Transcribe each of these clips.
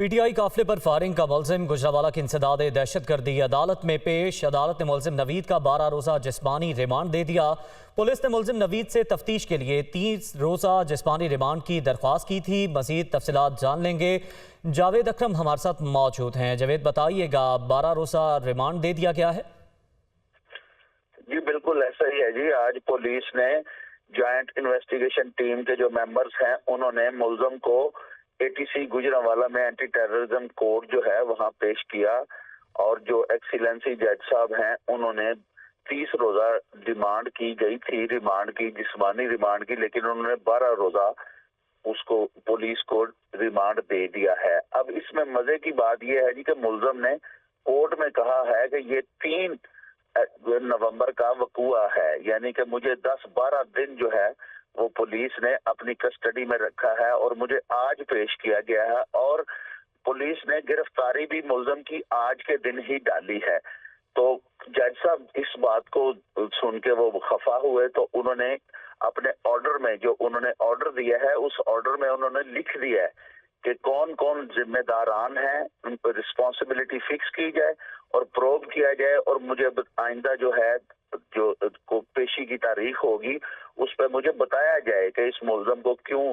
PTI काफिले पर firing का मुलजिम गुजरावाला की इंसदाद दहशत गर्दी अदालत में पेश। अदालत ने मुलजिम नवीद का 12 रोज़ा जिस्मानी रिमांड दे दिया। पुलिस ने मुलजिम नवीद से तफ्तीश के लिए 30 रोज़ा जिस्मानी रिमांड की दरख्वास्त की थी। मजीद तफसीलात जान लेंगे। जावेद अकरम हमारे साथ मौजूद हैं। जावेद, बताइएगा, 12 रोज़ा रिमांड दे दिया गया है? जी बिल्कुल ऐसा ही है जी। आज पुलिस ने ज्वाइंट इन्वेस्टिगेशन टीम के जो मेंबर्स हैं उन्होंने मुलजिम को एटीसी गुजरांवाला में एंटी टेररिज्म कोर्ट जो है वहां पेश किया और जो एक्सीलेंसी जज साहब हैं उन्होंने 30 रोजा डिमांड की गई थी, रिमांड की, जिस्मानी रिमांड की, लेकिन उन्होंने 12 रोजा उसको पुलिस को रिमांड दे दिया है। अब इसमें मजे की बात यह है जी कि मुलजिम ने कोर्ट में कहा है कि ये 3 नवंबर का वकूआ है, यानी कि मुझे 10-12 दिन जो है वो पुलिस ने अपनी कस्टडी में रखा है और मुझे आज पेश किया गया है और पुलिस ने गिरफ्तारी भी मुलजिम की आज के दिन ही डाली है। तो जज साहब इस बात को सुन के वो खफा हुए, तो उन्होंने अपने ऑर्डर में, जो उन्होंने ऑर्डर दिया है उस ऑर्डर में उन्होंने लिख दिया है कि कौन कौन जिम्मेदारान हैं, उन पर रिस्पॉन्सिबिलिटी फिक्स की जाए और प्रोब किया जाए और मुझे आइंदा जो है जो को पेशी की तारीख होगी उस पर मुझे बताया जाए कि इस मुलजिम को क्यों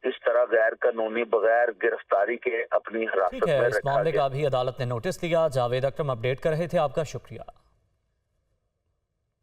इस तरह गैर कानूनी बगैर गिरफ्तारी के अपनी हिरासत में ठीक है, इस रखा मामले गया। का भी अदालत ने नोटिस लिया। जावेद अकरम अपडेट कर रहे थे, आपका शुक्रिया।